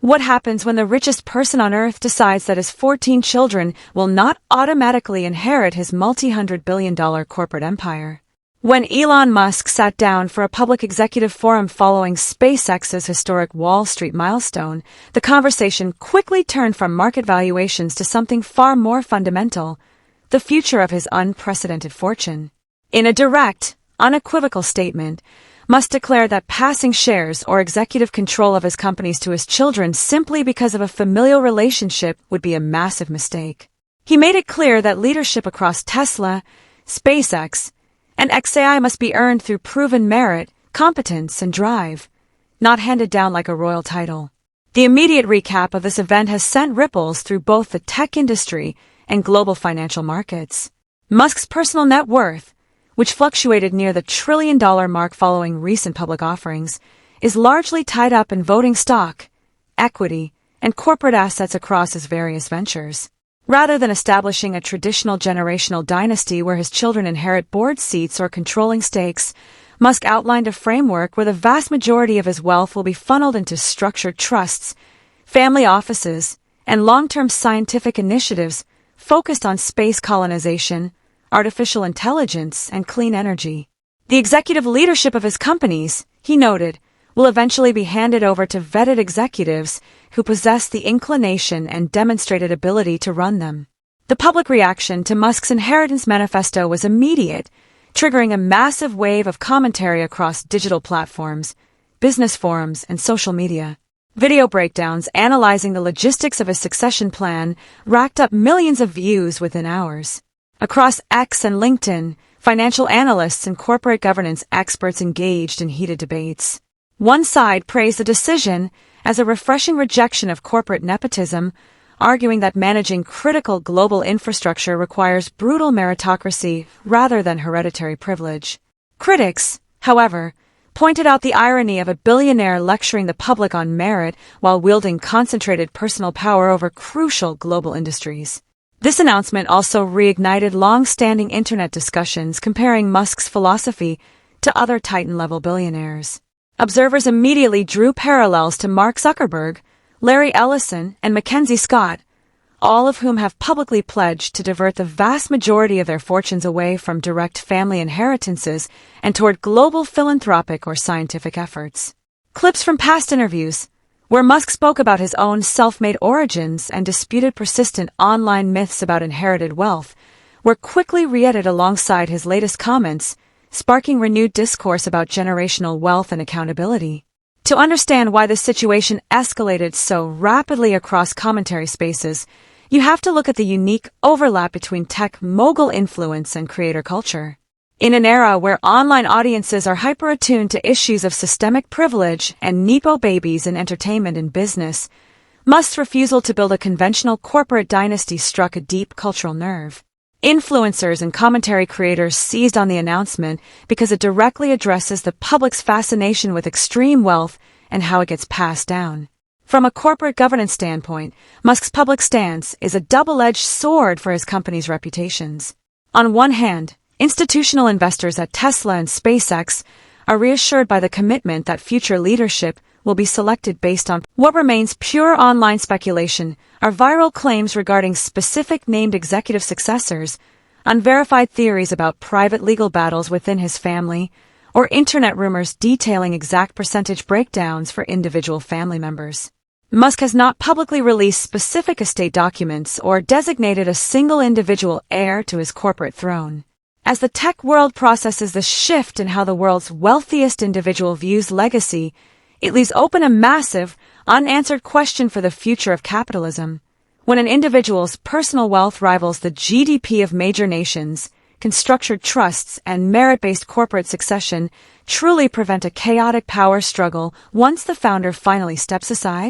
What happens when the richest person on Earth decides that his 14 children will not automatically inherit his multi-hundred-billion-dollar corporate empire? When Elon Musk sat down for a public executive forum following SpaceX's historic Wall Street milestone, the conversation quickly turned from market valuations to something far more fundamental: the future of his unprecedented fortune. In a direct, unequivocal statement, Musk declared that passing shares or executive control of his companies to his children simply because of a familial relationship would be a massive mistake. He made it clear that leadership across Tesla, SpaceX, and XAI must be earned through proven merit, competence, and drive, not handed down like a royal title. The immediate recap of this event has sent ripples through both the tech industry and global financial markets. Musk's personal net worth, which fluctuated near the $1 trillion mark following recent public offerings, is largely tied up in voting stock, equity, and corporate assets across his various ventures. Rather than establishing a traditional generational dynasty where his children inherit board seats or controlling stakes, Musk outlined a framework where the vast majority of his wealth will be funneled into structured trusts, family offices, and long-term scientific initiatives focused on space colonization, artificial intelligence, and clean energy. The executive leadership of his companies, he noted, will eventually be handed over to vetted executives who possess the inclination and demonstrated ability to run them. The public reaction to Musk's inheritance manifesto was immediate, triggering a massive wave of commentary across digital platforms, business forums, and social media. Video breakdowns analyzing the logistics of his succession plan racked up millions of views within hours. Across X and LinkedIn, financial analysts and corporate governance experts engaged in heated debates. One side praised the decision as a refreshing rejection of corporate nepotism, arguing that managing critical global infrastructure requires brutal meritocracy rather than hereditary privilege. Critics, however, pointed out the irony of a billionaire lecturing the public on merit while wielding concentrated personal power over crucial global industries. This announcement also reignited long-standing internet discussions comparing Musk's philosophy to other Titan-level billionaires. Observers immediately drew parallels to Mark Zuckerberg, Larry Ellison, and Mackenzie Scott, all of whom have publicly pledged to divert the vast majority of their fortunes away from direct family inheritances and toward global philanthropic or scientific efforts. Clips from past interviews, where Musk spoke about his own self-made origins and disputed persistent online myths about inherited wealth, were quickly re-edited alongside his latest comments, sparking renewed discourse about generational wealth and accountability. To understand why this situation escalated so rapidly across commentary spaces, you have to look at the unique overlap between tech mogul influence and creator culture. In an era where online audiences are hyper-attuned to issues of systemic privilege and Nepo babies in entertainment and business, Musk's refusal to build a conventional corporate dynasty struck a deep cultural nerve. Influencers and commentary creators seized on the announcement because it directly addresses the public's fascination with extreme wealth and how it gets passed down. From a corporate governance standpoint, Musk's public stance is a double-edged sword for his company's reputations. On one hand, institutional investors at Tesla and SpaceX are reassured by the commitment that future leadership will be selected based on what remains pure online speculation are viral claims regarding specific named executive successors, unverified theories about private legal battles within his family, or internet rumors detailing exact percentage breakdowns for individual family members. Musk has not publicly released specific estate documents or designated a single individual heir to his corporate throne. As the tech world processes the shift in how the world's wealthiest individual views legacy, it leaves open a massive, unanswered question for the future of capitalism. When an individual's personal wealth rivals the GDP of major nations, can structured trusts and merit-based corporate succession truly prevent a chaotic power struggle once the founder finally steps aside?